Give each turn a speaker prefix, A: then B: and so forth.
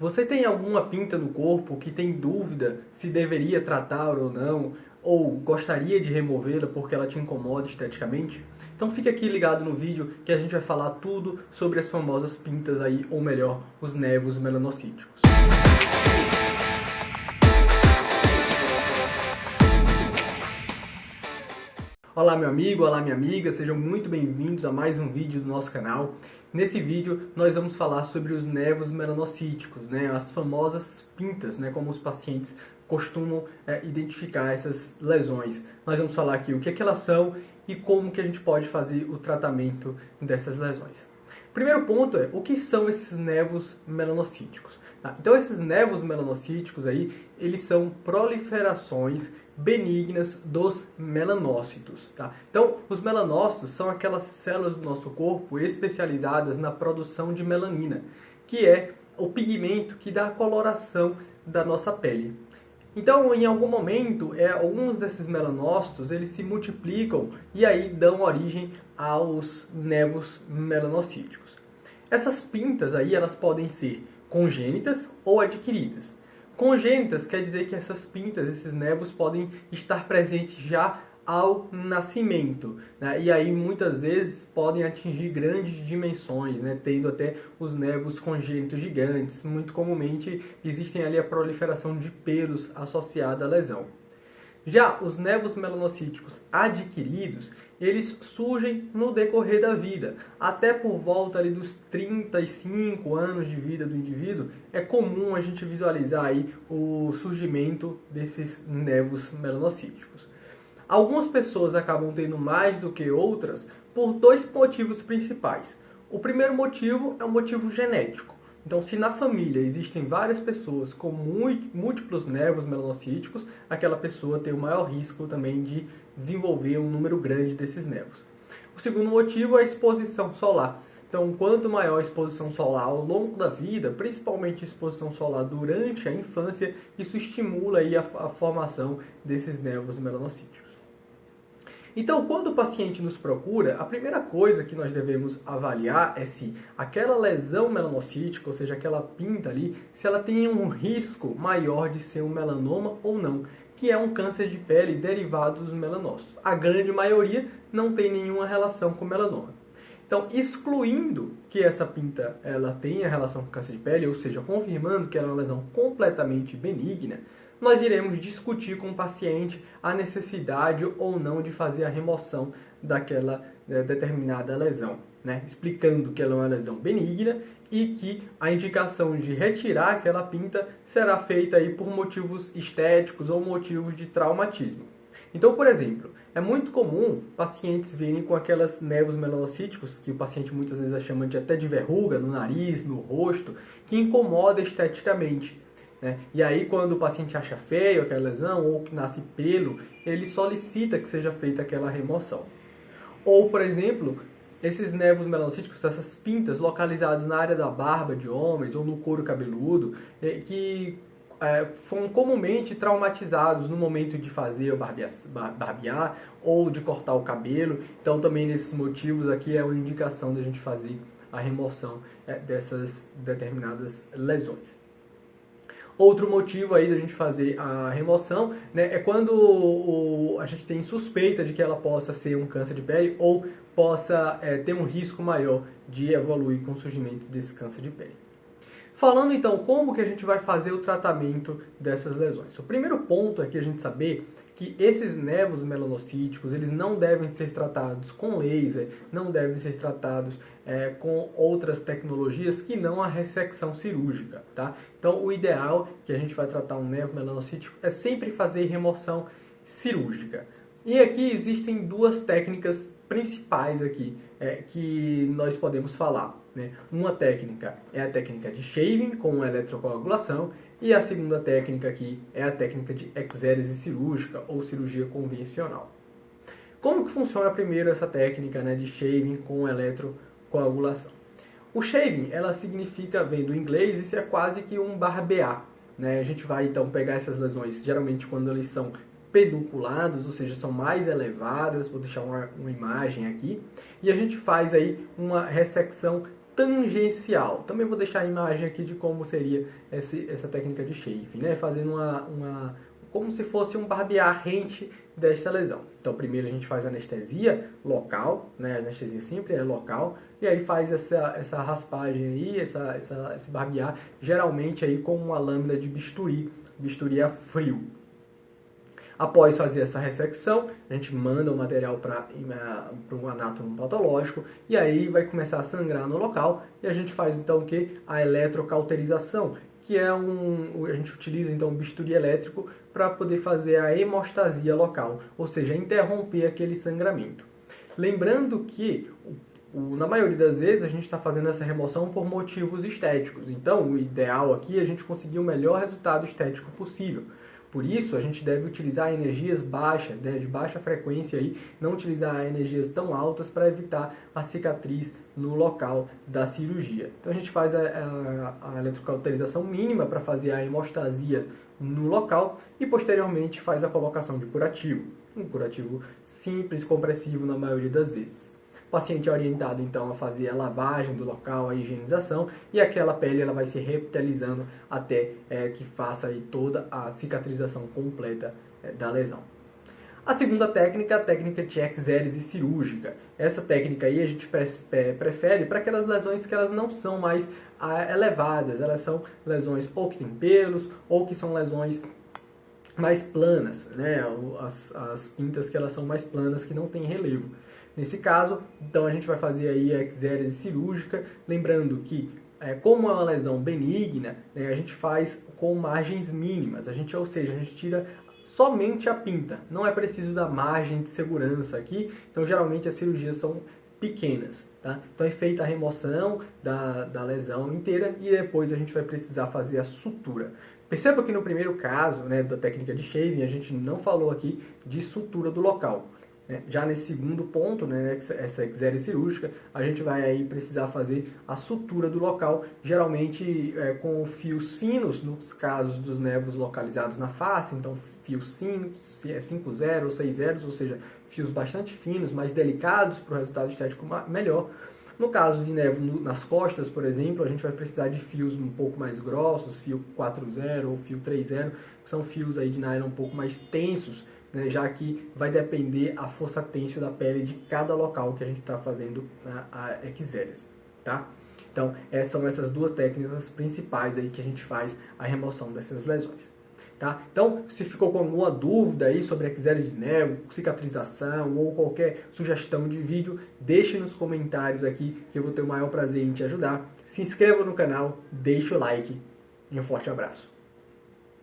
A: Você tem alguma pinta no corpo que tem dúvida se deveria tratar ou não, ou gostaria de removê-la porque ela te incomoda esteticamente? Então fique aqui ligado no vídeo que a gente vai falar tudo sobre as famosas pintas aí, ou melhor, os nevos melanocíticos. Olá meu amigo, olá minha amiga, sejam muito bem-vindos a mais um vídeo do nosso canal. Nesse vídeo nós vamos falar sobre os nevos melanocíticos, as famosas pintas, como os pacientes costumam identificar essas lesões. Nós vamos falar aqui o que elas são e como que a gente pode fazer o tratamento dessas lesões. O primeiro ponto é o que são esses nevos melanocíticos. Então esses nevos melanocíticos aí, eles são proliferações benignas dos melanócitos. Então, os melanócitos são aquelas células do nosso corpo especializadas na produção de melanina, que é o pigmento que dá a coloração da nossa pele. Então, em algum momento, alguns desses melanócitos eles se multiplicam e aí dão origem aos nevos melanocíticos. Essas pintas aí, elas podem ser congênitas ou adquiridas. Congênitas quer dizer que essas pintas, esses nevos, podem estar presentes já ao nascimento, e aí muitas vezes podem atingir grandes dimensões, tendo até os nevos congênitos gigantes. Muito comumente existem ali a proliferação de pelos associada à lesão. Já os nevos melanocíticos adquiridos, eles surgem no decorrer da vida. Até por volta ali dos 35 anos de vida do indivíduo, é comum a gente visualizar aí o surgimento desses nevos melanocíticos. Algumas pessoas acabam tendo mais do que outras por dois motivos principais. O primeiro motivo é um motivo genético. Então, se na família existem várias pessoas com múltiplos nevos melanocíticos, aquela pessoa tem o maior risco também de desenvolver um número grande desses nevos. O segundo motivo é a exposição solar. Então, quanto maior a exposição solar ao longo da vida, principalmente a exposição solar durante a infância, isso estimula aí a formação desses nevos melanocíticos. Então, quando o paciente nos procura, a primeira coisa que nós devemos avaliar é se aquela lesão melanocítica, ou seja, aquela pinta ali, se ela tem um risco maior de ser um melanoma ou não, que é um câncer de pele derivado dos melanócitos. A grande maioria não tem nenhuma relação com melanoma. Então, excluindo que essa pinta ela tenha relação com câncer de pele, ou seja, confirmando que ela é uma lesão completamente benigna, nós iremos discutir com o paciente a necessidade ou não de fazer a remoção daquela determinada lesão, explicando que ela é uma lesão benigna e que a indicação de retirar aquela pinta será feita aí por motivos estéticos ou motivos de traumatismo. Então, por exemplo, é muito comum pacientes virem com aquelas nevos melanocíticos, que o paciente muitas vezes chama de até de verruga no nariz, no rosto, que incomoda esteticamente. E aí, quando o paciente acha feio aquela lesão ou que nasce pelo, ele solicita que seja feita aquela remoção. Ou, por exemplo, esses nevos melanocíticos, essas pintas localizadas na área da barba de homens ou no couro cabeludo, que foram comumente traumatizados no momento de fazer o barbear ou de cortar o cabelo. Então, também nesses motivos aqui é uma indicação da gente fazer a remoção dessas determinadas lesões. Outro motivo aí da gente fazer a remoção é quando a gente tem suspeita de que ela possa ser um câncer de pele ou possa ter um risco maior de evoluir com o surgimento desse câncer de pele. Falando então como que a gente vai fazer o tratamento dessas lesões. O primeiro ponto é que a gente saber que esses nevos melanocíticos eles não devem ser tratados com laser, não devem ser tratados com outras tecnologias que não a ressecção cirúrgica. Então o ideal que a gente vai tratar um nevo melanocítico é sempre fazer remoção cirúrgica. E aqui existem duas técnicas principais aqui que nós podemos falar. Uma técnica é a técnica de shaving com eletrocoagulação e a segunda técnica aqui é a técnica de exérese cirúrgica ou cirurgia convencional. Como que funciona primeiro essa técnica de shaving com eletrocoagulação? O shaving, ela significa, vem do inglês, isso é quase que um barbear. A gente vai então pegar essas lesões, geralmente quando elas são pedunculadas, ou seja, são mais elevadas, vou deixar uma imagem aqui, e a gente faz aí uma ressecção tangencial. Também vou deixar a imagem aqui de como seria essa técnica de shaving, né? Fazendo como se fosse um barbear rente desta lesão. Então, primeiro a gente faz anestesia local, né? A anestesia sempre é local, e aí faz essa raspagem aí, esse barbear, geralmente aí com uma lâmina de bisturi a frio. Após fazer essa ressecção, a gente manda o material para um anátomo patológico e aí vai começar a sangrar no local e a gente faz então o que? A eletrocauterização, que é a gente utiliza então um bisturi elétrico para poder fazer a hemostasia local, ou seja, interromper aquele sangramento. Lembrando que na maioria das vezes a gente está fazendo essa remoção por motivos estéticos, então o ideal aqui é a gente conseguir o melhor resultado estético possível. Por isso, a gente deve utilizar energias baixas, né, de baixa frequência, aí, não utilizar energias tão altas para evitar a cicatriz no local da cirurgia. Então, a gente faz a eletrocauterização mínima para fazer a hemostasia no local e, posteriormente, faz a colocação de curativo. Um curativo simples, compressivo na maioria das vezes. O paciente é orientado então a fazer a lavagem do local, a higienização, e aquela pele ela vai se revitalizando até que faça aí toda a cicatrização completa da lesão. A segunda técnica é a técnica de exérese cirúrgica. Essa técnica aí a gente prefere para aquelas lesões que elas não são mais elevadas, elas são lesões ou que têm pelos ou que são lesões mais planas, né? As pintas que elas são mais planas, que não têm relevo. Nesse caso, então a gente vai fazer aí a exérese cirúrgica, lembrando que como é uma lesão benigna, né, a gente faz com margens mínimas, ou seja, a gente tira somente a pinta, não é preciso da margem de segurança aqui, então geralmente as cirurgias são pequenas, tá? Então é feita a remoção da lesão inteira e depois a gente vai precisar fazer a sutura. Perceba que no primeiro caso, né, da técnica de shaving, a gente não falou aqui de sutura do local. Já nesse segundo ponto, né, essa exérese cirúrgica, a gente vai aí precisar fazer a sutura do local, geralmente com fios finos, nos casos dos nervos localizados na face, então fios 5 zeros ou 6 zeros, ou seja, fios bastante finos, mais delicados para o resultado estético melhor. No caso de nervo nas costas, por exemplo, a gente vai precisar de fios um pouco mais grossos, fio 4,0 ou fio 3,0, que são fios aí de nylon um pouco mais tensos, né, já que vai depender a força têncil da pele de cada local que a gente está fazendo a exérese, tá? Então, são essas duas técnicas principais aí que a gente faz a remoção dessas lesões. Tá? Então, se ficou com alguma dúvida aí sobre a exérese de nervo, cicatrização ou qualquer sugestão de vídeo, deixe nos comentários aqui que eu vou ter o maior prazer em te ajudar. Se inscreva no canal, deixe o like e um forte abraço.